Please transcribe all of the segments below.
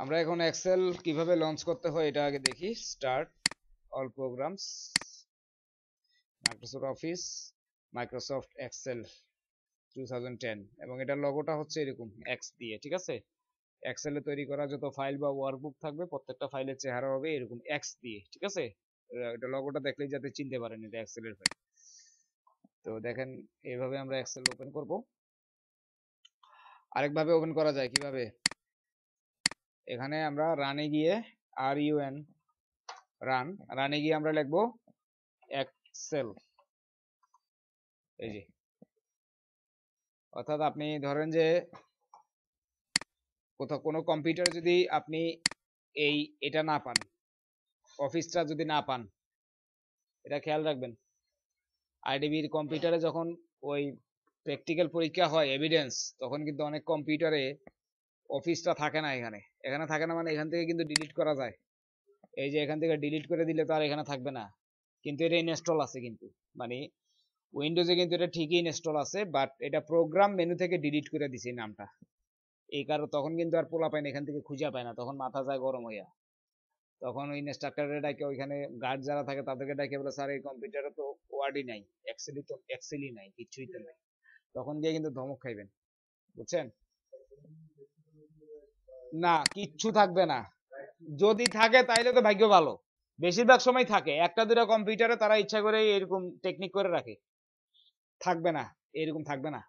আমরা এখন এক্সেল কিভাবে লঞ্চ করতে হয় এটা আগে দেখি। Start, all programs, Microsoft Office, Microsoft Excel 2010 এবং এটার লোগোটা হচ্ছে এরকম এক্স দিয়ে, ঠিক আছে। এক্সেলে তৈরি করা যত ফাইল বা ওয়ার্কবুক থাকবে প্রত্যেকটা ফাইলের চেহারা হবে এরকম এক্স দিয়ে, ঠিক আছে। এটা লোগোটা দেখলেই যাতে চিনতে পারেন এটা এক্সেলের ফাইল। তো দেখেন এইভাবে আমরা এক্সেল ওপেন করব। আরেকভাবে ওপেন করা যায় কিভাবে, এখানে আমরা রানে গিয়ে RUN রানে গিয়ে আমরা লিখবো এক্সেল, এই যে। অর্থাৎ আপনি ধরেন যে কোথাও কোনো কম্পিউটারে যদি আপনি এটা না পান, অফিসটা যদি না পান, এটা খেয়াল রাখবেন। আইডিবির কম্পিউটারে যখন ওই প্র্যাকটিক্যাল পরীক্ষা হয় এভিডেন্স, তখন কিন্তু অনেক কম্পিউটারে অফিসটা থাকে না, এখানে থাকে না, মানে এখান থেকে কিন্তু ডিলিট করা যায়। এই যে এখান থেকে ডিলিট করে দিলে তো আর এখানে থাকবে না, কিন্তু এটা ইনস্টল আছে, কিন্তু মানে উইন্ডোজে কিন্তু এটা ঠিকই ইনস্টল আছে, বাট এটা প্রোগ্রাম মেনু থেকে ডিলিট করে দিছে নামটা। এই কারণে তখন কিন্তু আর পোলা পায় না, এখান থেকে খুঁজে পায় না, তখন মাথা যায় গরম হইয়া। তখন ওই ইনস্ট্রাক্টরে ডাকে, ওইখানে গার্ড যারা থাকে তাদেরকে ডাকে, বলে স্যার এই কম্পিউটারে তো ওয়ার্ডই নাই, এক্সেলই নাই, কিছুই তো নাই। তখন গিয়ে কিন্তু ধমক খাইবেন, বুঝছেন। না, কিচ্ছু থাকবে না। যদি থাকে তাইলে তো ভাগ্য ভালো, বেশিরভাগ সময় থাকে। একটা দুটা কম্পিউটারে তারা ইচ্ছা করে এরকম টেকনিক করে রাখে, থাকবে না, এরকম থাকবে না।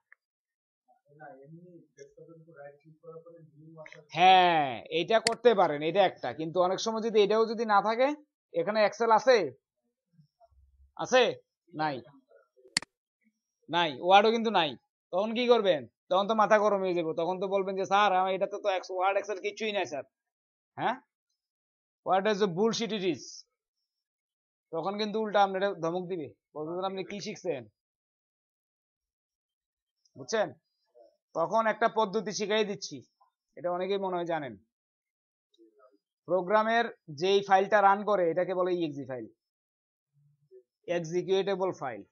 হ্যাঁ, এটা করতে পারেন, এটা একটা। কিন্তু অনেক সময় যদি এটাও যদি না থাকে, এখানে এক্সেল আছে, আছে, নাই, নাই, ওয়ার্ডও কিন্তু নাই, তখন কি করবেন? তখন তো মাথা গরম হয়ে যাবে, তখন তো বলবেন যে স্যার আমার এটাতে তো ওয়ার্ড এক্সেল কিছুই নাই স্যার। হ্যাঁ, what is bullshit it is. তখন কিন্তু উল্টা আপনি ধমক দিবে, বলবেন আপনি কি শিখছেন, বুঝছেন। তখন একটা পদ্ধতি শিখাই দিচ্ছি, এটা অনেকেই মনে হয় জানেন। প্রোগ্রামের যেই ফাইলটা রান করে এটাকে বলে ইএক্সি ফাইল, এক্সিকিউটেবল ফাইল।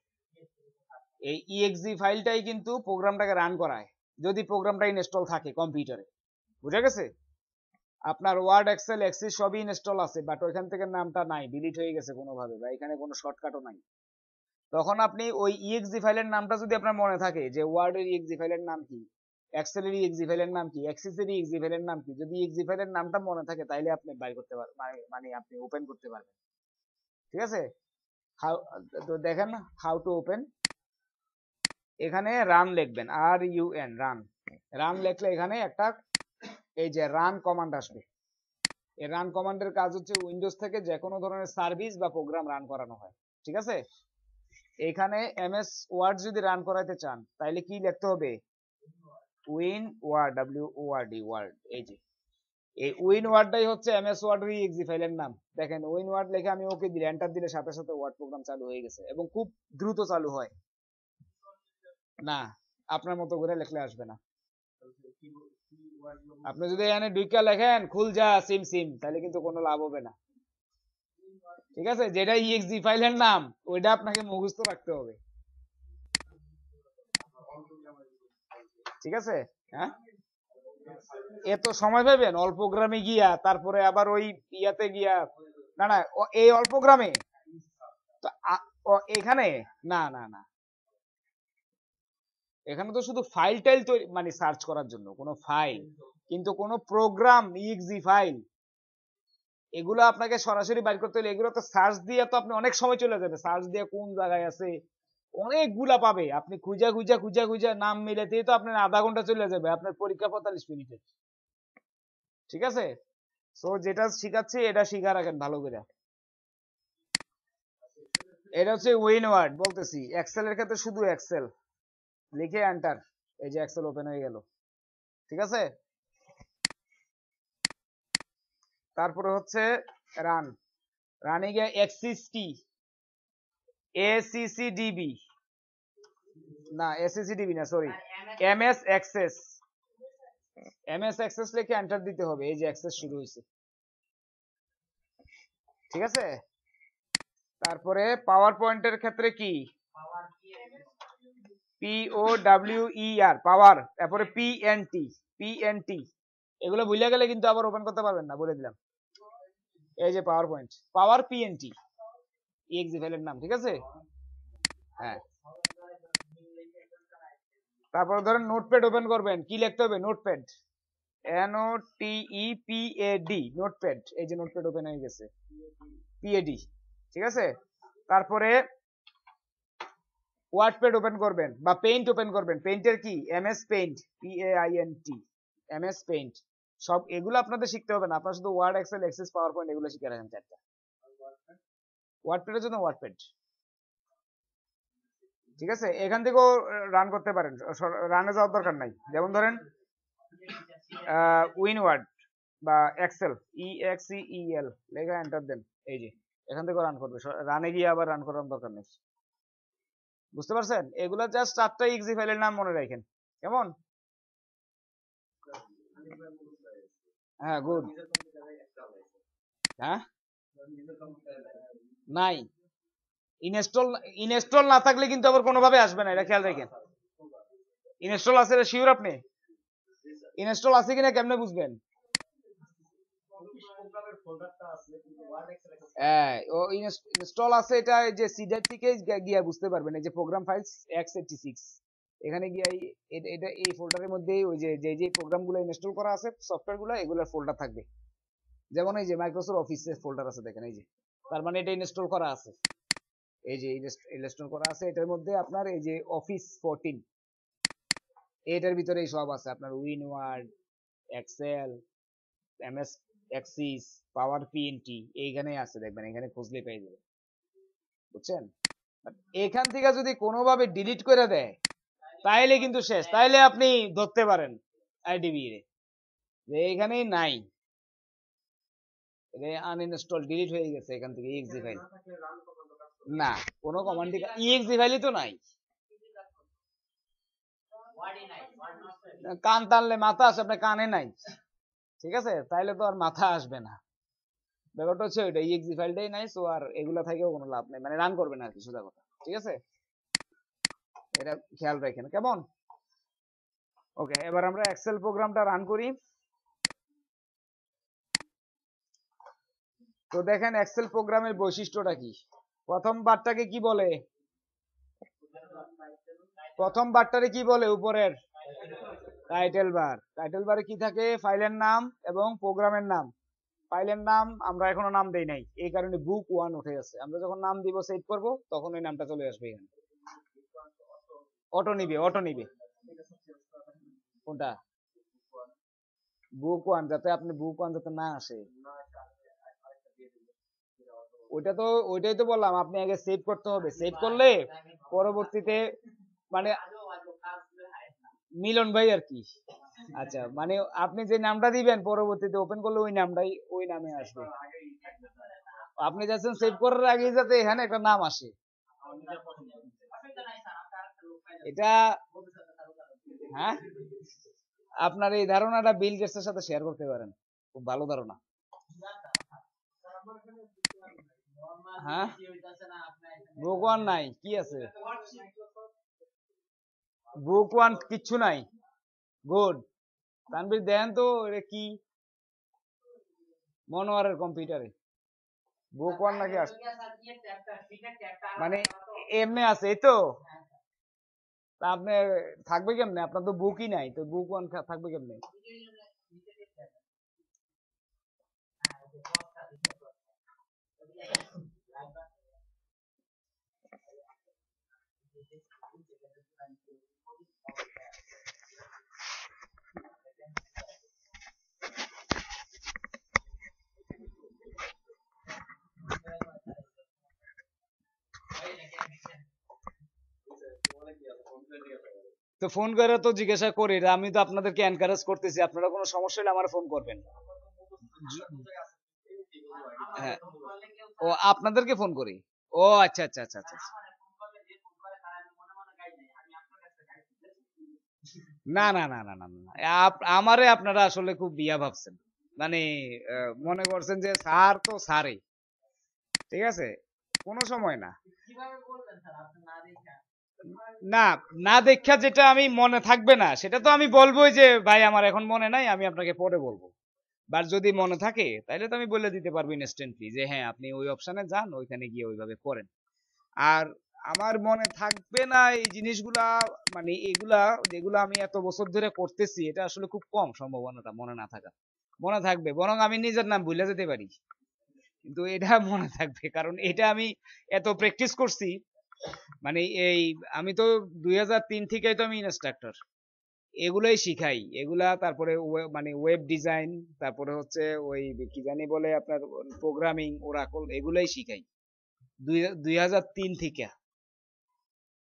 এই ইএক্সি ফাইলটাই কিন্তু প্রোগ্রামটাকে রান করায়, যদি প্রোগ্রামটা ইনস্টল থাকে কম্পিউটারে, বুঝা গেছে। আপনার ওয়ার্ড এক্সেল এক্সিস সবই ইনস্টল আছে, বাট ওইখান থেকে নামটা নাই, ডিলিট হয়ে গেছে কোনোভাবে, বা এখানে কোনো শর্টকাটও নাই। তখন আপনি ওই ইএক্সি ফাইলের নামটা যদি আপনার মনে থাকে, যে ওয়ার্ডের ইএক্সি ফাইলের নাম কি, এক্সেলের ইএক্সি ফাইলের নাম কি, এক্সিসের ইএক্সি ফাইলের নাম কি, যদি ইএক্সি ফাইলের নামটা মনে থাকে তাইলে আপনি বাই করতে পারবেন, মানে আপনি ওপেন করতে পারবেন, ঠিক আছে। হাউ, তো দেখেন হাউ টু ওপেন। এখানে রান লিখবেন, RUN রান। রান লিখলে এখানে একটা এই যে রান কমান্ড আসবে। এই রান কমান্ডের কাজ হচ্ছে উইন্ডোজ থেকে যে কোনো ধরনের সার্ভিস বা প্রোগ্রাম রান করানো হয়, ঠিক আছে। এখানে MS ওয়ার্ড যদি রান করাইতে চান তাইলে কি লিখতে হবে, উইন ওয়ার্ড, WORD ওয়ার্ড। এই যে এই উইন ওয়ার্ডটাই হচ্ছে MS ওয়ার্ড ইএক্সি ফাইলের নাম। দেখেন উইন ওয়ার্ড লিখে আমি ওকে দিলে, এন্টার দিলে সাথে সাথে ওয়ার্ড প্রোগ্রাম চালু হয়ে গেছে, এবং খুব দ্রুত চালু হয়। না, আপনার মতো করে লিখলে আসবে না। আপনি যদি এখানে দুইটা লেখেন খুল যা সিম সিম, তাহলে কিন্তু কোনো লাভ হবে না, ঠিক আছে। যেটা ইএক্সি ফাইলের নাম ওইটা আপনাকে মুখস্থ রাখতে হবে, ঠিক আছে। হ্যাঁ, এত সময় পাবেন অল্প গ্রামে গিয়া, তারপরে আবার ওই ইয়াতে গিয়া, না না, এই অল্প গ্রামে তো এখানে, না না না, এখানে তো শুধু ফাইল টাইল তৈরি, মানে সার্চ করার জন্য কোনো ফাইল, কিন্তু কোনো প্রোগ্রাম ইএক্সি ফাইল এগুলো আপনাকে সরাসরি বাইর করতে হলে এগুলো তো সার্চ দিয়ে তো আপনি অনেক সময় চলে যাবে, সার্চ দিয়ে কোন জায়গায় আছে অনেকগুলা পাবে, আপনি খুঁজা খুঁজা খুঁজা খুঁজা নাম মিলাতেই তো আপনার আধা ঘন্টা চলে যাবে, আপনার পরীক্ষা 45 মিনিটে, ঠিক আছে। তো যেটা শিখাচ্ছি এটা শিখা রাখেন ভালো করে। এটা হচ্ছে উইন ওয়ার্ড বলতেছি, এক্সেল এর ক্ষেত্রে শুধু এক্সেল লিখে এন্টার, এই যে এক্সেল ওপেন হয়ে গেল, ঠিক আছে। তারপরে হচ্ছে রান, রানে গিয়ে এক্সিসটি, ACCDB, না ACCDB না, sorry, MS access, MS access লিখে এন্টার দিতে হবে, এই যে অ্যাক্সেস শুরু হয়েছে, ঠিক আছে। তারপরে পাওয়ার পয়েন্টের ক্ষেত্রে কি, POWER পাওয়ার, তারপরে PNT, এগুলো ভুলে গেলে কিন্তু আবার ওপেন করতে পারবেন না, বলে দিলাম। এই যে পাওয়ার পয়েন্ট, পাওয়ার পিএনটি ইএক্সি ফাইলের নাম, ঠিক আছে। হ্যাঁ, তারপর ধরেন নোটপ্যাড ওপেন করবেন, কি লিখতে হবে? Notepad, NOTEPAD, notepad. এই যে নোটপ্যাড ওপেন হয়ে গেছে, পিএডি, ঠিক আছে। তারপরে ওয়ার্ডপ্যাড ওপেন করবেন বা পেইন্ট ওপেন করবেন। পেইন্টের কি? MS Paint, PAINT, MS Paint. সব এগুলো আপনাদের শিখতে হবে না, আপনারা শুধু Word, Excel, Access, PowerPoint এগুলো শিখে রাখেন চারটা। ওয়ার্ডপ্যাডের জন্য ওয়ার্ডপ্যাড, ঠিক আছে। এখান থেকেও রান করতে পারেন, রানে যাওয়ার দরকার নাই। যেমন ধরেন উইনওয়ার্ড বা এক্সেল, EXEL লেখা এন্টার দেন, এই যে এখান থেকে রান করবে। রানে গিয়ে আবার রান করার দরকার নেই, বুঝতে পারছেন? এগুলা জাস্ট চারটা ইক্সি ফাইলের নাম মনে রাখেন, কেমন? হ্যাঁ, গুড। হ্যাঁ, নাই, ইনস্টল না থাকলে কিন্তু আবার কোনোভাবে আসবে না, এটা খেয়াল রাখেন। ইনস্টল আছে এটা শিওর? আপনি ইনস্টল আছে কিনা কেমনে বুঝবেন? ইনস্টল আছে এটা, যে সিডার থেকে গিয়ে বুঝতে পারবেন। এই যে প্রোগ্রাম ফাইলস x86, এখানে গিয়ে এটা এই ফোল্ডারের মধ্যেই ওই যে যে প্রোগ্রামগুলো ইনস্টল করা আছে, সফটওয়্যারগুলো, এগুলোর ফোল্ডার থাকবে। যেমন এই যে মাইক্রোসফট অফিসের ফোল্ডার আছে, দেখেন এই যে, তার মানে এটা ইনস্টল করা আছে। এই যে ইনস্টল করা আছে, এটার মধ্যে আপনার এই যে অফিস 14, এটার ভিতরে সব আছে, আপনার উইনওয়ার্ড, এক্সেল, MS এক্সিস, পাওয়ার পিএনটি এইখানে আছে, দেখবেন এখানে খুঁজলে পেয়ে যাবেন, বুঝছেন? এখান থেকে যদি কোনোভাবে ডিলিট করে দেয় তাইলে কিন্তু শেষ, তাইলে আপনি ধরতে পারেন আইডিবি রে যে এখানেই নাই, আনইনস্টল, ডিলিট হয়ে গেছে এখান থেকে ইএক্সি ফাইল। না, কোনো কমান্ড ইএক্সি ফাইলই তো নাই। কান টানলে মাথা আসে, আপনার কানে নাই, ঠিক আছে, তাইলে তো আর মাথা আসবে না। ব্যাপারটা হচ্ছে ওইটা, ইএক্সি ফাইলটাই নাই, সো আর এগুলা থেকেও কোনো লাভ নেই, মানে রান করবে না আর কি, সোজা কথা, ঠিক আছে। এটা খেয়াল রাখেন, কেমন? ওকে, এবার আমরা এক্সেল প্রোগ্রামটা রান করি। তো দেখেন এক্সেল প্রোগ্রামের বৈশিষ্ট্যটা কি। প্রথম বারটাকে কি বলে? প্রথম বারটারে কি বলে? উপরের টাইটেল বার। টাইটেল বারে কি থাকে? ফাইলের নাম এবং প্রোগ্রামের নাম। ফাইলের নাম আমরা এখনো নাম দেই নাই, এই কারণে বুক 1 উঠে আছে। আমরা যখন নাম দিব, সেভ করব, তখন ওই নামটা চলে আসবে এখানে। অটো নিবে, অটো নিবে। কোনটা? বুক 1, যাতে আপনি বুক 1 যাতে না আসে, ওইটাই তো বললাম, আপনি আগে সেভ করতে হবে। সেভ করলে পরবর্তীতে মানে মিলন ভাই আর কি, আচ্ছা, মানে আপনি যে নামটা দিবেন পরবর্তীতে ওপেন করলে ওই নামটাই ওই নামে আসবে। আপনি যাচ্ছেন সেভ করার আগে যাতে এখানে একটা নাম আসে, এটা। হ্যাঁ, আপনার এই ধারণাটা বিল গেটসের সাথে শেয়ার করতে পারেন, খুব ভালো ধারণা। হ্যাঁ, বুক 1 নাই, কি আছে? বুক 1 কিচ্ছু নাই। গুড। তানভীর দেন তো এটা কি? মনোয়ারের কম্পিউটারে বুক 1 নাকি আসছে, মানে এমনি আছে, এই তো। তা আপনি থাকবে কেমনে? আপনার তো বুকই নাই, তো বুক 1 থাকবে কেমনে? তো ফোন করে তো জিজ্ঞাসা করি, আমি তো আপনাদেরকে এনকারেজ করতেছি, আপনারা কোনো সমস্যা হলে আমার ফোন করবেন। হ্যাঁ, ও আপনাদেরকে ফোন করি। ও আচ্ছা আচ্ছা আচ্ছা আচ্ছা। না না না না না না, আমারে আপনারা আসলে খুব বিয়া ভাবছেন, মানে মনে করছেন যে স্যার তো স্যারই, ঠিক আছে, কোনো সময় না। না, না দেখা যেটা আমি মনে থাকবে না সেটা তো আমি বলবোই যে ভাই আমার এখন মনে নাই, আমি আপনাকে পরে বলবো। বাট যদি মনে থাকে তাহলে তো আমি বলে দিতে পারবো ইনস্ট্যান্টলি যে হ্যাঁ আপনি ওই অপশনে যান, ওইখানে গিয়ে ওইভাবে করেন। আর আমার মনে থাকবে না এই জিনিসগুলা, মানে এগুলা যেগুলো আমি এত বছর ধরে করতেছি, এটা আসলে খুব কম সম্ভাবনাটা মনে না থাকা। মনে থাকবে, বরং আমি নিজের নাম ভুলে যেতে পারি, কিন্তু এটা মনে থাকবে কারণ এটা আমি এত প্র্যাকটিস করছি। মানে এই আমি তো 2003 থেকেই তো আমি ইনস্ট্রাক্টর, এগুলাই শিখাই এগুলা। তারপরে মানে ওয়েব ডিজাইন, তারপরে হচ্ছে ওই কি জানি বলে আপনার প্রোগ্রামিং, ওরাকল, এগুলাই শিখাই 2003 থেকে।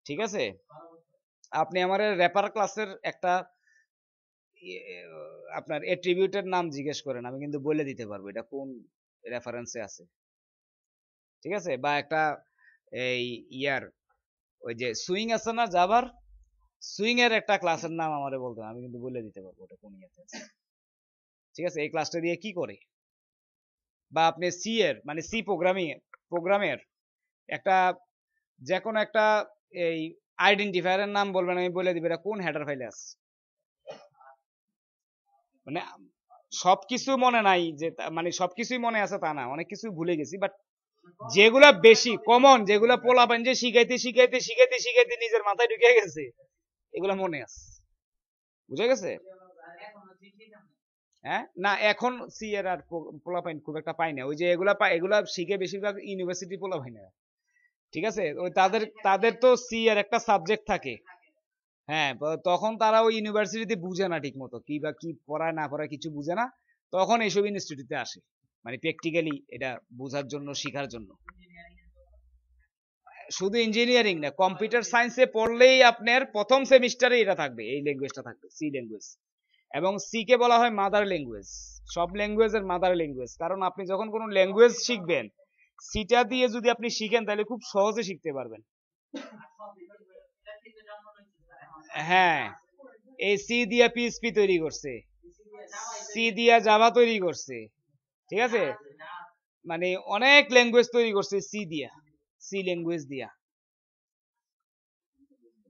ঠিক আছে, আপনি আমার র্যাপার ক্লাসের একটা আপনার এট্রিবিউটের নাম জিজ্ঞেস করেন, আমি কিন্তু বলে দিতে পারবো এটা কোন রেফারেন্সে আছে। ঠিক আছে, বা একটা এই ইয়ার ওই যে সুইং আছে না জাভার, সুইং এর একটা ক্লাসের নাম আমারে বলতে, আমি কিন্তু বলে দিতে পারবো ওটা কোন ইয়াতে আছে। ঠিক আছে, এই ক্লাসটা দিয়ে কি করে। বা আপনি সি এর মানে সি প্রোগ্রামের একটা যে কোনো একটা এই আইডেন্টিফায়ারের নাম বলবেন, আমি বলে দিব এটা কোন হেডার ফাইলে আছে। মানে সবকিছু মনে নাই যে মানে সবকিছুই মনে আছে তা না, অনেক কিছু ভুলে গেছি, বাট যেগুলা বেশি কমন, যেগুলা পোলাপান যে শিখাইতে শিখাইতে শিখাইতে শিখাইতে নিজের মাথায় ঢুকে গেছে, এগুলা মনে আছে। বুঝে গেছে? হ্যাঁ, না এখন সি এর আর পোলাপাইন খুব একটা পাই না, ওই যে এগুলা শিখে বেশিরভাগ ইউনিভার্সিটি পোলাপাই না। ঠিক আছে, ওই তাদের তাদের তো সি এর একটা সাবজেক্ট থাকে। হ্যাঁ, তখন তারা ওই ইউনিভার্সিটিতে বুঝে না ঠিক মতো কি বা কি পড়ায় না পড়ায়, কিছু বুঝে না, তখন এইসব ইনস্টিটিউটে আসে মানে প্র্যাকটিক্যালি এটা বোঝার জন্য, শেখার জন্য। শুধু ইঞ্জিনিয়ারিং না, কম্পিউটার সায়েন্সে পড়লেই আপনার প্রথম সেমিস্টারে এটা থাকবে, এই ল্যাঙ্গুয়েজটা থাকবে, সি ল্যাঙ্গুয়েজ। এবং সি কে বলা হয় মাদার ল্যাঙ্গুয়েজ, সব ল্যাঙ্গুয়েজের মাদার ল্যাঙ্গুয়েজ। কারণ আপনি যখন কোনো ল্যাঙ্গুয়েজ শিখবেন, সিটা দিয়ে যদি আপনি শিখেন তাহলে খুব সহজে শিখতে পারবেন। হ্যাঁ, এই সি দিয়া পিএইচপি তৈরি করছে, সি দিয়া জাভা তৈরি করছে। ঠিক আছে, মানে অনেক ল্যাঙ্গুয়েজ তৈরি করছে সি দিয়া, সি ল্যাঙ্গুয়েজ দিয়া।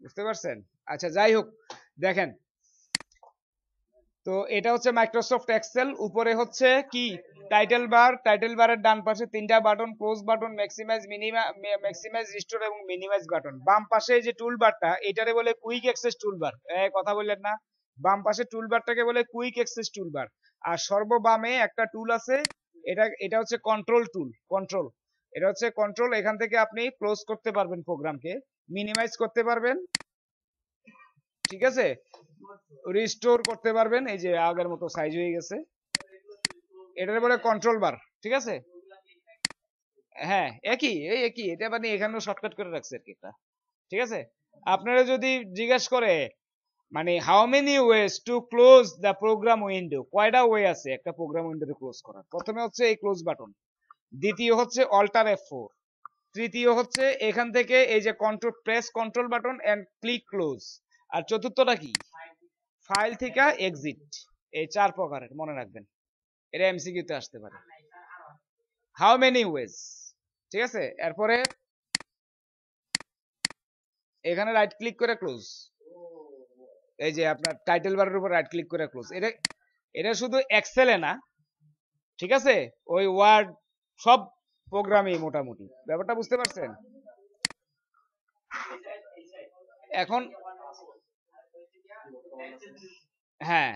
বুঝতে পারছেন? আচ্ছা যাই হোক, দেখেন তো এটা হচ্ছে মাইক্রোসফট এক্সেল। উপরে হচ্ছে কি টাইটেল বার, টাইটেল বারের ডান পাশে তিনটা button, close button, maximise, maximise, restore এবং মিনিমাইজ বাটন। বাম পাশে যে টুল বারটা, এটারে বলে কুইক অ্যাক্সেস টুল বার। কথা বললেন না, বাম পাশে টুল বারটাকে বলে কুইক অ্যাক্সেস টুল বার। আর সর্ববামে একটা টুল আছে, এটা এটা হচ্ছে কন্ট্রোল টুল, কন্ট্রোল। এটা হচ্ছে কন্ট্রোল, এখান থেকে আপনি ক্লোজ করতে পারবেন প্রোগ্রামকে, মিনিমাইজ করতে পারবেন, ঠিক আছে, রিস্টোর করতে পারবেন, এই যে আগের মতো সাইজ হয়ে গেছে, এটার বলে কন্ট্রোল বার। ঠিক আছে, হ্যাঁ একই, এই একই, এটা মানে এখানেও শর্টকাট করে রাখছে আর কি একটা। ঠিক আছে, আপনারা যদি জিজ্ঞেস করে মানে how many ways to close the program window, কয়টা ওয়ে আছে একটা প্রোগ্রাম উইন্ডোতে ক্লোজ করার। প্রথমে হচ্ছে এই ক্লোজ বাটন, দ্বিতীয় হচ্ছে অল্টার F4, তৃতীয় হচ্ছে এখান থেকে এই যে control, press control button and click close, আর চতুর্থটা কি ফাইল থেকে এক্সিট। এই চার প্রকারের মনে রাখবেন, এটা এমসিকিউ তে আসতে পারে। হাউ মেনি ওয়েজ, ঠিক আছে। এরপরে এখানে রাইট ক্লিক করে ক্লোজ, এই যে আপনার টাইটেল বারের উপর রাইট ক্লিক করে ক্লোজ। এটা এটা শুধু এক্সেলে না, ঠিক আছে, ওই ওয়ার্ড সব প্রোগ্রামই মোটামুটি। ব্যাপারটা বুঝতে পারছেন? এখন হ্যাঁ,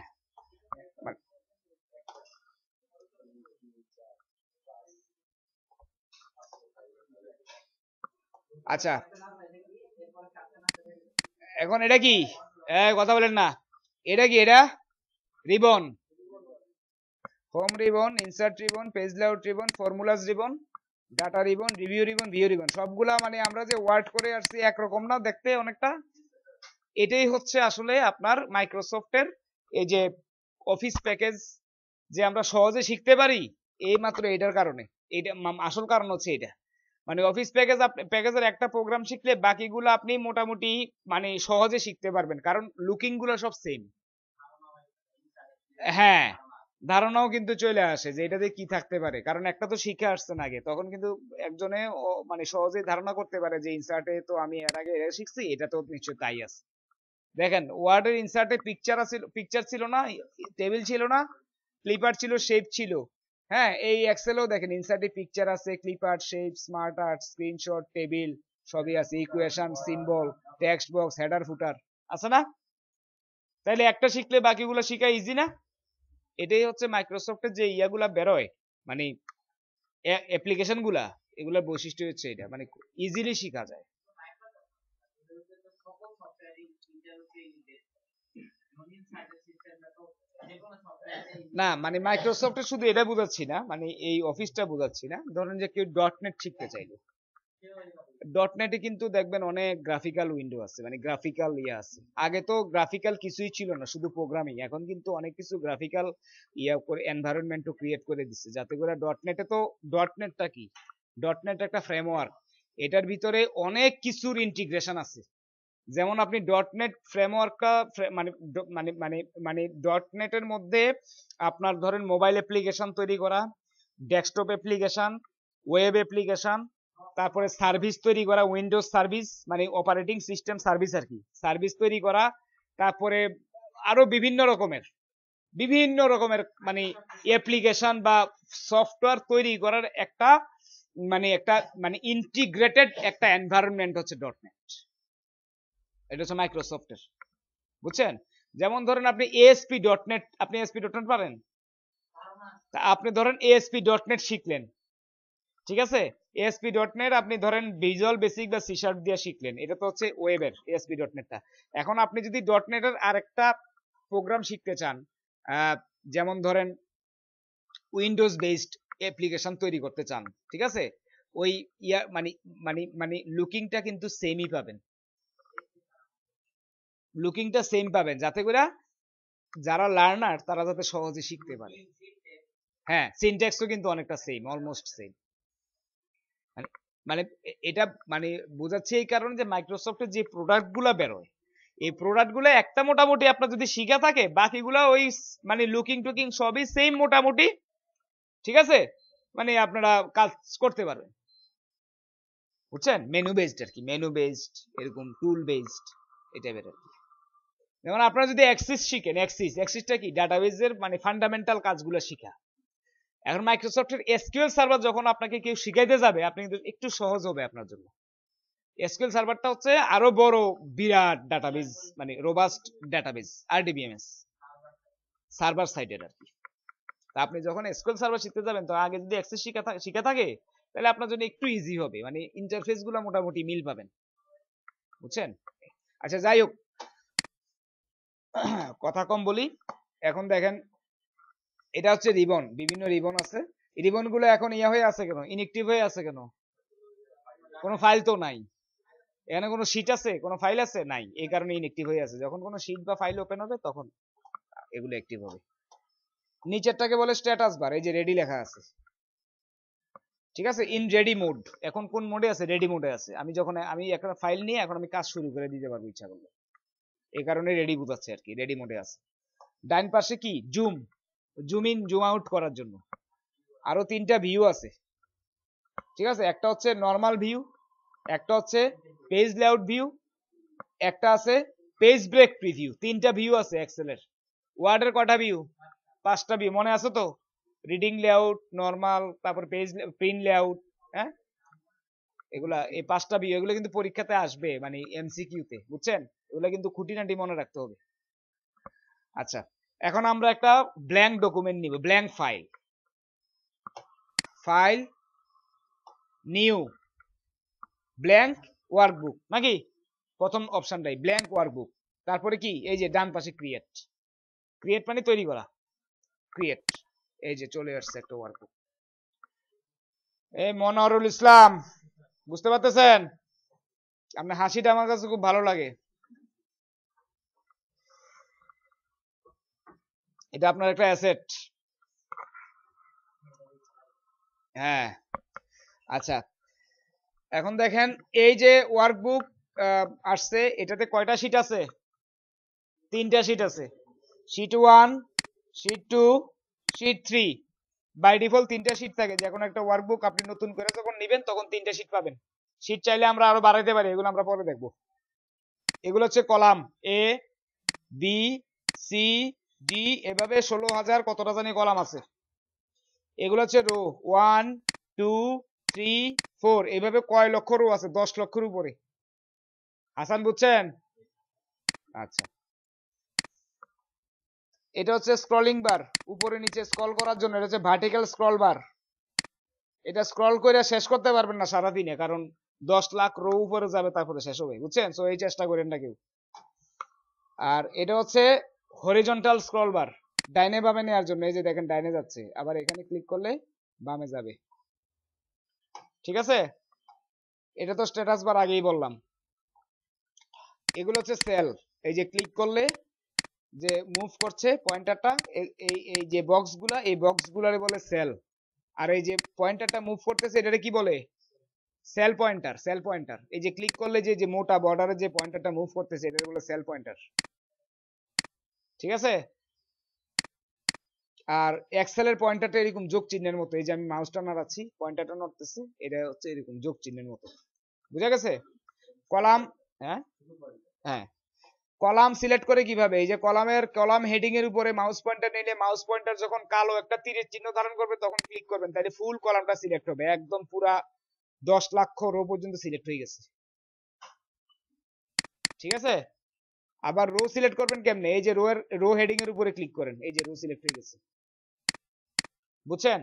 আচ্ছা এখন এটা কি, কথা বলেন না, এটা কি, এটা ribbon, home ribbon, insert ribbon, page layout ribbon, formulas ribbon, data ribbon, review ribbon, view ribbon, সবগুলা মানে আমরা যে ওয়ার্ড করে আসছি একরকম না দেখতে অনেকটা। এটাই হচ্ছে আসলে আপনার মাইক্রোসফটের এই যে অফিস প্যাকেজ, যে আমরা সহজে শিখতে পারি এই মাত্র এটার কারণে। এটা আসল কারণ হচ্ছে এটা, মানে অফিস প্যাকেজ, প্যাকেজের একটা প্রোগ্রাম শিখলে বাকিগুলো আপনি মোটামুটি মানে সহজে শিখতে পারবেন, কারণ লুকিং গুলো সব সেম। হ্যাঁ, ধারণাও কিন্তু চলে আসে যে এটাতে কি থাকতে পারে, কারণ একটা তো শিখে আসছেন আগে, তখন কিন্তু একজনে মানে সহজেই ধারণা করতে পারে যে ইনসার্টে তো আমি এর আগে এটা শিখছি, এটা তো নিশ্চয় তাই আছে। দেখেন ওয়ার্ডের ইনসার্টে পিকচার ছিল না, টেবিল ছিল না, ক্লিপার ছিল, শেপ ছিল। হ্যাঁ, এই এক্সেলও দেখেন ইনসার্টে পিকচার আছে, clipart, shape, smart art, screenshot, table সবই আছে, equation, symbol, text box, header, footer আছে না? তাইলে একটা শিখলে বাকিগুলো শিখা ইজি না? এটাই হচ্ছে মাইক্রোসফটের যে ইয়াগুলা বেরোয়, মানে অ্যাপ্লিকেশন গুলা, এগুলোর বৈশিষ্ট্য হচ্ছে এটা, মানে ইজিলি শেখা যায়। না মানে মাইক্রোসফটের শুধু এটা বুঝাচ্ছি না, মানে এই অফিসটা বুঝাচ্ছি না। ধরেন যে কেউ ডটনেট শিখতে চাইলো, ডটনেটে কিন্তু দেখবেন অনেক গ্রাফিক্যাল উইন্ডো আছে, মানে গ্রাফিক্যাল ইয়ে আছে। আগে তো গ্রাফিক্যাল কিছুই ছিল না, শুধু প্রোগ্রামিং। এখন কিন্তু অনেক কিছু গ্রাফিক্যাল ইয়া করে এনভায়রনমেন্টও ক্রিয়েট করে দিচ্ছে, যাতে করে ডটনেটে তো, ডটনেটটা কি, ডটনেট একটা ফ্রেমওয়ার্ক, এটার ভিতরে অনেক কিছুর ইন্টিগ্রেশন আছে। যেমন আপনি ডটনেট ফ্রেমওয়ার্কটা মানে মানে মানে মানে ডটনেটের মধ্যে আপনার ধরেন মোবাইল অ্যাপ্লিকেশন তৈরি করা, ডেস্কটপ অ্যাপ্লিকেশন, ওয়েব অ্যাপ্লিকেশন, তারপরে সার্ভিস তৈরি করা, উইন্ডোজ সার্ভিস মানে অপারেটিং সিস্টেম সার্ভিস আর কি, সার্ভিস তৈরি করা, তারপরে আরো বিভিন্ন রকমের মানে অ্যাপ্লিকেশন বা সফটওয়্যার তৈরি করার একটা মানে ইন্টিগ্রেটেড একটা এনভায়রনমেন্ট হচ্ছে ডটনেট। এটা হচ্ছে মাইক্রোসফটের, বুঝছেন? যেমন ধরেন আপনি এএসপি ডটনেট, আপনি এএসপি ডটনেট পারেন? তা আপনি ধরেন এএসপি ডটনেট শিখলেন, ঠিক আছে? এএসপি ডটনেট আপনি ধরেন ভিজুয়াল বেসিক বা সি শার্প দিয়ে শিখলেন, এটা তো হচ্ছে ওয়েবের এএসপি ডটনেটটা। এখন আপনি যদি ডটনেটের আরেকটা প্রোগ্রাম শিখতে চান, যেমন ধরেন উইন্ডোজ বেসড অ্যাপ্লিকেশন তৈরি করতে চান, ঠিক আছে? ওই ইয়া মানে মানে মানে লুকিংটা কিন্তু সেমই পাবেন, লুকিংটা সেম পাবেন, যাতে করে যারা লার্নার তারা যাতে সহজে শিখতে পারে। হ্যাঁ, সিনট্যাক্সও কিন্তু অনেকটা সেম, অলমোস্ট সেম। মানে এটা মানে বোঝাচ্ছে এই কারণে যে মাইক্রোসফটের যে প্রোডাক্ট গুলা বেরোয়, এই প্রোডাক্ট গুলো একটা মোটামুটি আপনার যদি শিখা থাকে, বাকিগুলা ওই মানে লুকিং টুকিং সবই সেম মোটামুটি, ঠিক আছে? মানে আপনারা কাজ করতে পারবেন, বুঝছেন? মেনু বেসড আর কি, মেনু বেসড, এরকম টুল বেসড, এই টাইপের আর কি। যেমন আপনারা যদি অ্যাক্সিস শিখেন, অ্যাক্সিসটা কি, ডাটাবেজের মানে ফান্ডামেন্টাল কাজগুলো শিখা। এখন মাইক্রোসফটের এসকিউএল সার্ভার যখন আপনাকে কেউ শিখাইতে যাবে, আপনি কিন্তু একটু সহজ হবে আপনার জন্য। এসকিউএল সার্ভারটা হচ্ছে আরো বড় বিরাট ডাটাবেজ, মানে রোবাস্ট ডাটাবেজ, আরডিবিএমএস সার্ভার সাইডের আর কি। তা আপনি যখন এসকিউএল সার্ভার শিখতে যাবেন, তো আগে যদি অ্যাক্সেস শিখা থাকে, তাহলে আপনার জন্য একটু ইজি হবে, মানে ইন্টারফেস গুলো মোটামুটি মিল পাবেন, বুঝছেন? আচ্ছা যাই হোক, কথা কম বলি। এখন দেখেন, এটা হচ্ছে রিবন, বিভিন্ন রিবন আছে। রিবন গুলো এখন ইয়া হয়ে আছে কেন, ইনএক্টিভ হয়ে আছে কেন? কোনো ফাইল তো নাই এখানে, কোনো শীট আছে, কোনো ফাইল আছে নাই, এই কারণে ইনএক্টিভ হয়ে আছে। যখন কোনো শীট বা ফাইল ওপেন হবে তখন এগুলো অ্যাক্টিভ হবে। নিচেরটাকে বলে স্ট্যাটাস বার, এই যে রেডি লেখা আছে, ঠিক আছে? ইন রেডি মোড, এখন কোন মোডে আছে? রেডি মোডে আছে। আমি একটা ফাইল নিয়ে এখন আমি কাজ শুরু করে দিতে পারবো ইচ্ছা করলে, এই কারণে রেডি বুঝাচ্ছে আর কি, রেডি মোডে আছে। ডান পাশে কি, জুম ইন জুম আউট করার জন্য আরো তিনটা ভিউ আছে, ঠিক আছে? একটা হচ্ছে নর্মাল ভিউ, একটা হচ্ছে পেজ লেআউট ভিউ, একটা আছে পেজ ব্রেক প্রিভিউ। তিনটা ভিউ আছে এক্সেলের। ওয়ার্ডের কটা ভিউ? 5টা ভিউ, মনে আছে তো? রিডিং লেআউট, নর্মাল, তারপর পেজ প্রিন্ট লেআউট, হ্যাঁ, এগুলা এই 5টা ভিউ, এগুলো কিন্তু পরীক্ষাতে আসবে, মানে এমসিকিউ তে, বুঝছেন? এগুলো কিন্তু খুঁটিনাটি মনে রাখতে হবে। আচ্ছা, এখন আমরা একটা ব্ল্যাঙ্ক ডকুমেন্ট নিব, blank file new blank workbook, নাকি? প্রথম অপশনটাই ব্ল্যাঙ্ক ওয়ার্কবুক। তারপরে কি, এই যে ডান পাশে ক্রিয়েট মানে তৈরি করা, ক্রিয়েট, এই যে চলে আসছে একটা ওয়ার্কবুক। এই মনোয়ারুল ইসলাম, বুঝতে পারতেছেন? আপনার হাসিটা আমার কাছে খুব ভালো লাগে। এটা আপনার একটা অ্যাসেট। হ্যাঁ, আচ্ছা, এখন দেখেন এই যে ওয়ার্কবুক আসছে, এটাতে কয়টা শীট আছে? 3টা শীট আছে। Sheet 1, sheet 2, sheet 3 by default 3টা শীট থাকে, যে কোনো একটা ওয়ার্কবুক আপনি নতুন করে যখন নেবেন তখন 3টা শীট পাবেন। শীট চাইলে আমরা আরো বাড়াইতে পারি, এগুলো আমরা পরে দেখব। এগুলো হচ্ছে column A B C D, এভাবে 16,000 কতটা জানি কলাম আছে। এগুলো হচ্ছে রো 1 2 3 4, এইভাবে কয় লক্ষ রো আছে? 10 লক্ষের উপরে। হাসান বুঝছেন? আচ্ছা, এটা হচ্ছে স্ক্রলিং বার, উপরে নিচে স্ক্রল করার জন্য। এটা হচ্ছে ভার্টিক্যাল স্ক্রল বার। এটা স্ক্রল করে শেষ করতে পারবেন না সারাদিনে, কারণ 10 লাখ রো উপরে যাবে তারপরে শেষ হবে, বুঝছেন? সো এই চেষ্টা করেন না কেউ। আর এটা হচ্ছে হরিজন্টাল স্ক্রল বার, ডাইনে বামে নেওয়ার জন্য। এই যে দেখেন ডাইনে যাচ্ছে, আবার এখানে ক্লিক করলে বামে যাবে, ঠিক আছে? এটা তো স্ট্যাটাস বার আগেই বললাম। এগুলো হচ্ছে সেল, এই যে ক্লিক করলে যে মুভ করছে পয়েন্টারটা, এই যে বক্সগুলা, এই বক্সগুলারে বলে সেল। আর এই যে পয়েন্টারটা মুভ করতেছে এটারে কি বলে? Sell pointer. সেল পয়েন্টার, এই যে ক্লিক করলে যে মোটা বর্ডারের যে পয়েন্টারটা মুভ করতেছে এটারে বলে সেল পয়েন্টার, ঠিক আছে? আর এক্সেলের পয়েন্টারটা এরকম যোগ চিহ্নের মতো, এই যে আমি মাউসটা নাড়াচ্ছি পয়েন্টারটা নড়তেছে, এটা হচ্ছে এরকম যোগ চিহ্নের মতো, বুঝা গেছে? কলাম, হ্যাঁ হ্যাঁ, কলাম সিলেক্ট করে কিভাবে? এই যে কলাম হেডিং এর উপরে মাউস পয়েন্টার নিলে মাউস পয়েন্টার যখন কালো একটা তীরের চিহ্ন ধারণ করবে তখন ক্লিক করবেন, তাহলে ফুল কলামটা সিলেক্ট হবে, একদম পুরা 10 লক্ষ রো পর্যন্ত সিলেক্ট হয়ে গেছে, ঠিক আছে? আবার রো সিলেক্ট করবেন কেমনে? এই যে রো হেডিং এর উপরে ক্লিক করেন, এই যে রো সিলেক্ট হয়ে গেছে, বুঝছেন?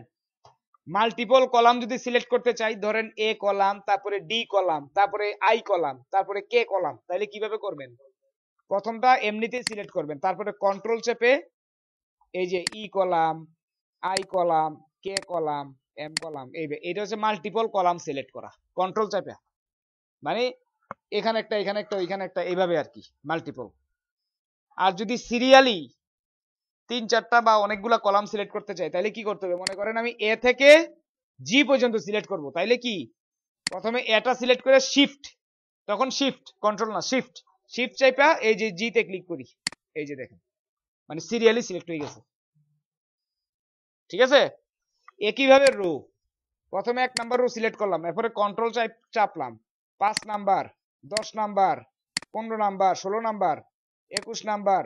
মাল্টিপল কলাম যদি সিলেক্ট করতে চাই, ধরেন এ কলাম, তারপরে ডি কলাম, তারপরে আই কলাম, তারপরে কে কলাম, তাহলে কিভাবে করবেন? প্রথমটা এমনিতেই সিলেক্ট করবেন, তারপরে কন্ট্রোল চেপে এই যে E column, I column, K column, M column, এইটা হচ্ছে মাল্টিপল কলাম সিলেক্ট করা, কন্ট্রোল চেপে। মানে এখানে একটা, এখানে একটা, ওইখানে একটা, এইভাবে আর কি, মাল্টিপল। আর যদি সিরিয়ালি 3-4টা বা অনেকগুলা কলাম সিলেক্ট করতে চাই, তাহলে কি করতে হবে? মনে করেন আমি এ থেকে জি পর্যন্ত সিলেক্ট করব, তাইলে কি? প্রথমে এটা সিলেক্ট করে শিফট, তখন শিফট, কন্ট্রোল না, শিফট, শিফট চাইপা এই যে জি তে ক্লিক করি, এই যে দেখেন, মানে সিরিয়ালি সিলেক্ট হয়ে গেছে, ঠিক আছে? একইভাবে রো, প্রথমে 1 নাম্বার রো সিলেক্ট করলাম, এরপরে কন্ট্রোল চাপলাম, 5 number, 10 number, 15 number, 16 number, 21 number,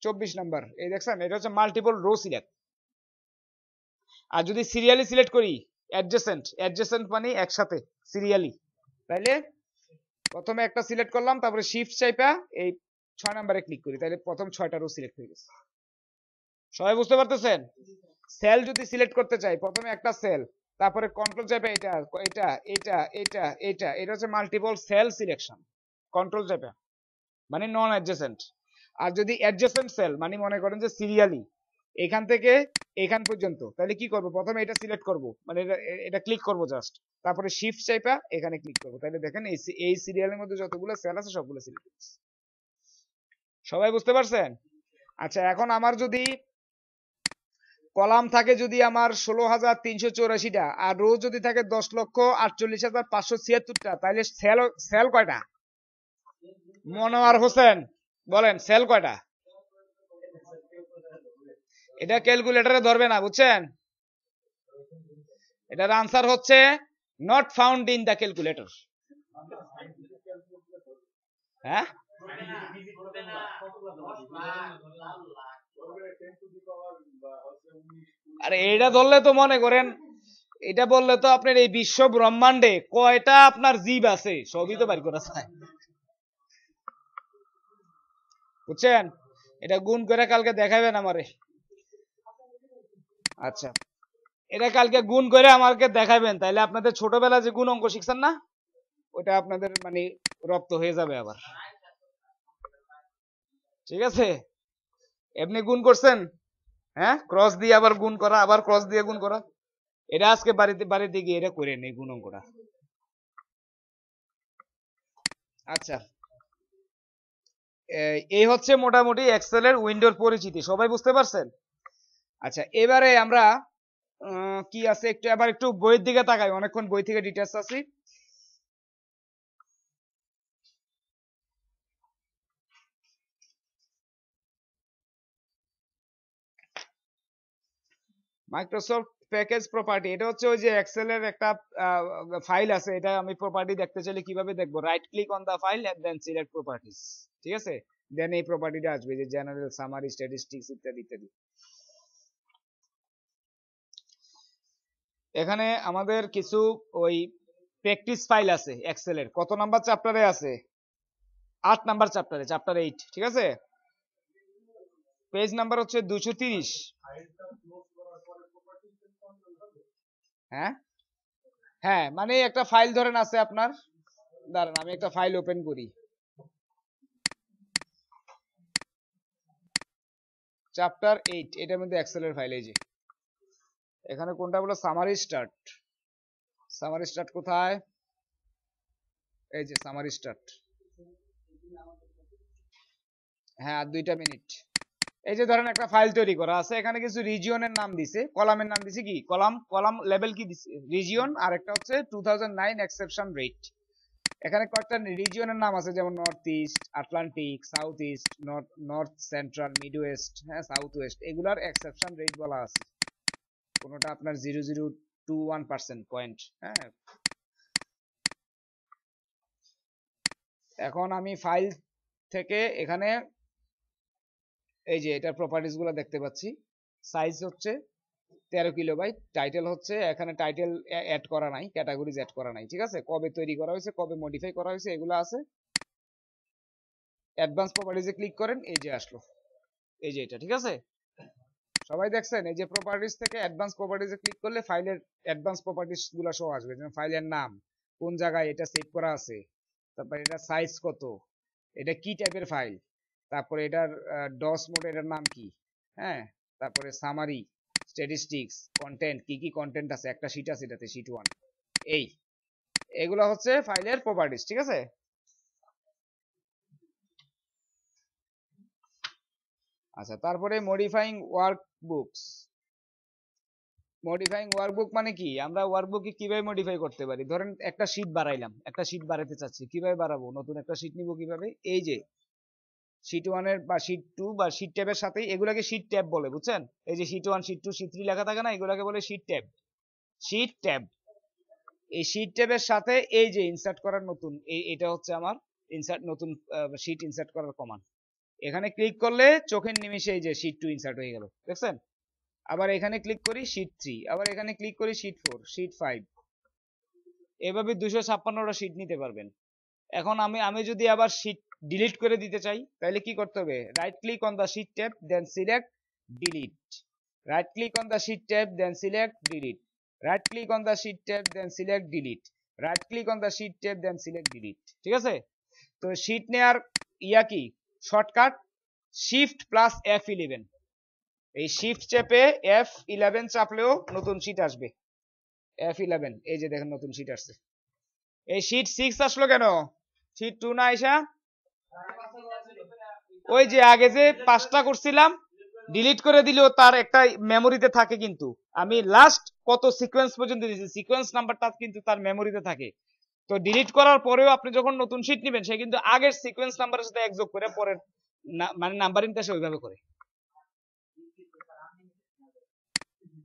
24 number, এই দেখছেন? এটা হচ্ছে মাল্টিপল রো সিলেক্ট। আর যদি সিরিয়ালি সিলেক্ট করি, অ্যাডজেসেন্ট মানে একসাথে সিরিয়ালি, তাইলে প্রথমে একটা সিলেক্ট করলাম, তারপরে শিফট চাইপা এই 6 নাম্বারে ক্লিক করি, তাহলে প্রথম 6টা রো সিলেক্ট হয়ে গেছে। সবাই বুঝতে পারতেছেন? সেল যদি সিলেক্ট করতে চাই, প্রথমে একটা সেল, তারপরে কন্ট্রোল চাপে এটা এটা এটা এটা এটা, এটা হচ্ছে মাল্টিপল সেল সিলেকশন, কন্ট্রোল চাপে, মানে নন অ্যাডজেসেন্ট। আর যদি অ্যাডজেসেন্ট সেল মানে মনে করেন যে সিরিয়ালি এখান থেকে এখান পর্যন্ত, তাহলে কি করব? প্রথমে এটা সিলেক্ট করব, মানে এটা ক্লিক করব জাস্ট, তারপরে শিফট চাইপা এখানে ক্লিক করব, তাহলে দেখেন এই সিরিয়ালের মধ্যে যতগুলো সেল আছে সবগুলো সিলেক্ট হচ্ছে। সবাই বুঝতে পারছেন? আচ্ছা, এখন আমার যদি কলাম থাকে যদি আমার 16,384টা, আর রো যদি থাকে 10,48,576টা, তাহলে সেল সেল কয়টা? মনোয়ার হোসেন বলেন, সেল কয়টা? এটা ক্যালকুলেটরে ধরবে না, বুঝছেন? এটার আনসার হচ্ছে not found in the calculator. হ্যাঁ, আরে এটা ধরলে তো মনে করেন, এটা বললে তো আপনার এই বিশ্ব ব্রহ্মাণ্ডে কয়টা আপনার জীব আছে সবই তো বের করা যায়, বুঝছেন? এটা গুণ করে কালকে দেখাবেন আমারে। আচ্ছা, এটা কালকে গুণ করে আমাকে দেখাবেন, তাইলে আপনাদের ছোটবেলা যে গুণ অঙ্ক শিখছেন না, ওটা আপনাদের মানে রপ্ত হয়ে যাবে আবার, ঠিক আছে? এমনি গুণ করছেন? হ্যাঁ, ক্রস দিয়ে আবার গুণ করা, আবার ক্রস দিয়ে গুণ করা, এটা আজকে বাড়িতে গিয়ে এটা করে নেই গুণ অঙ্কটা। আচ্ছা, এই হচ্ছে মোটামুটি এক্সেলের উইন্ডোর পরিচিতি, সবাই বুঝতে পারছেন? আচ্ছা, এবারে আমরা কি আছে একটু আবার একটু বইয়ের দিকে তাকাই, অনেকক্ষণ বই থেকে ডিটেলস আছে। মাইক্রোসফট প্যাকেজ প্রপার্টি, এটা হচ্ছে ওই যে এক্সেল এর একটা ফাইল আছে, এটা আমি প্রপার্টি দেখতে চাইলে কিভাবে দেখবো? Right click on the file and then select properties, ঠিক আছে? দেন এই প্রপার্টিটা আসবে, যে জেনারেল, সামারি, স্ট্যাটিস্টিক্স ইত্যাদি ইত্যাদি। এখানে আমাদের কিছু ওই প্র্যাকটিস ফাইল আছে এক্সেল এর। কত নাম্বার চ্যাপ্টারে আছে? 8 নাম্বার চ্যাপ্টারে, চ্যাপ্টার 8, ঠিক আছে? পেজ নাম্বার হচ্ছে 230। হ্যাঁ হ্যাঁ, মানে একটা ফাইল ধরেন আছে আপনার, দাঁড়ান আমি একটা ফাইল ওপেন করি, চ্যাপ্টার 8, এটার মধ্যে এক্সেল এর ফাইল। এই যে এখানে কোনটা বলে? Summary start. সামারি স্টার্ট কোথায়? এই যে সামারি স্টার্ট। হ্যাঁ, আর 2টা মিনিট। এই যে ধরেন একটা ফাইল তৈরি করা আছে, এখানে কিছু রিজিয়নের নাম দিছে, কলামের নাম দিছে কি, কলাম লেভেল কি দিছে? রিজিয়ন। আর একটা হচ্ছে 2009 এক্সেপশন রেট। এখানে কয়েকটা রিজিয়নের নাম আছে, যেমন north east, Atlantic, south east, north central, mid West, হ্যাঁ, সাউথ ওয়েস্ট, এগুলার এক্সেপশন রেট বলা আছে। কোনটা আপনার 0.021% পয়েন্ট। হ্যাঁ, এখন আমি ফাইল থেকে এখানে এই যে এটার প্রপার্টিজ গুলো দেখতে পাচ্ছি। সাইজ হচ্ছে 13 কিলোবাইট। টাইটেল হচ্ছে, এখানে টাইটেল অ্যাড করা নাই, ক্যাটাগরিজ অ্যাড করা নাই, ঠিক আছে? কবে তৈরি করা হয়েছে, কবে মডিফাই করা হয়েছে, এগুলো আছে। অ্যাডভান্স প্রপার্টিজে ক্লিক করেন, এই যে আসলো, এই যে এটা, ঠিক আছে? সবাই দেখছেন? এই যে প্রপার্টিজ থেকে অ্যাডভান্স প্রপার্টিজে ক্লিক করলে ফাইলের অ্যাডভান্স প্রপার্টিজ গুলো সহ আসবে, যেমন ফাইলের নাম, কোন জায়গায় এটা সেভ করা আছে, তারপর এটা সাইজ কত, এটা কি টাইপের ফাইল, তারপরে এটার ডস মোড, এটার নাম কি, হ্যাঁ, তারপরে সামারি, স্ট্যাটিস্টিক্স, কন্টেন্ট, কি কি কন্টেন্ট আছে, একটা শীট আছে এটাতে, শীট 1। এগুলো হচ্ছে ফাইলের প্রপার্টিজ, ঠিক আছে? আচ্ছা, তারপরে মডিফাইং ওয়ার্কবুকস। মডিফাইং ওয়ার্কবুক মানে কি? আমরা ওয়ার্কবুকে কিভাবে মডিফাই করতে পারি? ধরেন একটা শীট বাড়াইলাম, একটা শীট বাড়াতে চাচ্ছি, কিভাবে বাড়াবো? নতুন একটা শীট নিব কিভাবে? এই যে শীট 1 এর বা শীট 2 বা শীট ট্যাবের সাথে, এগুলাকে শীট ট্যাব বলে, বুঝছেন? এই যে শীট 1, শীট 2, শীট 3 লেখা থাকে না, এগুলাকে বলে শীট ট্যাব। শীট ট্যাব, এই শীট ট্যাবের সাথে এই যে ইনসার্ট করার নতুন, এটা হচ্ছে আমার ইনসার্ট, নতুন শীট ইনসার্ট করার কমান্ড। এখানে ক্লিক করলে চোখের নিমিষে এই যে শীট 2 ইনসার্ট হয়ে গেল, দেখছেন? আবার এখানে ক্লিক করি শীট 3, আবার এখানে ক্লিক করি শীট 4, শীট 5, এভাবে 256টা শীট নিতে পারবেন। এখন আমি যদি আবার শীট ডিলিট করে দিতে চাই, তাহলে কি করতে হবে? Right click on the sheet tab, then select delete. Right click on the sheet tab, then select delete. Right click on the sheet tab, then select delete. Right click on the sheet tab, then select delete, ঠিক আছে? তো sheet নেয়ার কি shortcut? Shift plus F11। এই shift চেপে F11 চাপলেও নতুন sheet আসবে। F11, এই যে দেখেন নতুন শীট আসছে। এই শীট 6 আসলো কেন? শীট 2 না আইসা? ওই যে আগে যে 5টা করছিলাম, ডিলিট করে দিলেও তার একটা মেমোরিতে থাকে, কিন্তু আমি লাস্ট কত সিকোয়েন্স পর্যন্ত দিয়েছি, সিকোয়েন্স নাম্বারটা কিন্তু তার মেমোরিতে থাকে। তো ডিলিট করার পরেও আপনি যখন নতুন শীট নেবেন, সে কিন্তু আগের সিকোয়েন্স নাম্বারের সাথে একযোগ করে পরের মানে নাম্বারিংটা সে ওইভাবে করে,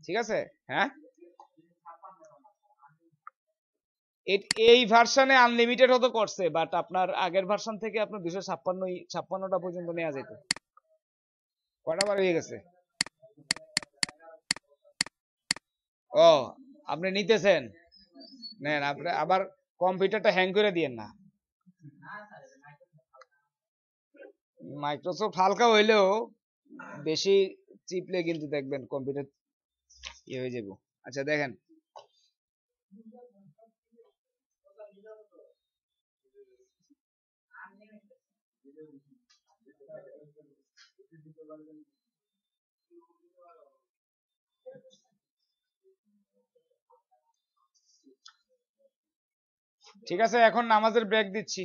ঠিক আছে? হ্যাঁ, এই ভার্সনে আনলিমিটেড হতো করছে, বাট আপনার আগের ভার্সন থেকে আপনার 256টা পর্যন্ত নেওয়া যেত। কয়টা বার হয়ে গেছে? ও, আপনি নিতেছেন, নেন। আপনি আবার কম্পিউটারটা হ্যাং করে দিয়েন না। মাইক্রোসফট হালকা হইলেও বেশি চিপলে কিন্তু দেখবেন কম্পিউটার ইয়ে হয়ে যাবো। আচ্ছা দেখেন, ঠিক আছে, এখন নামাজের ব্রেক দিচ্ছি।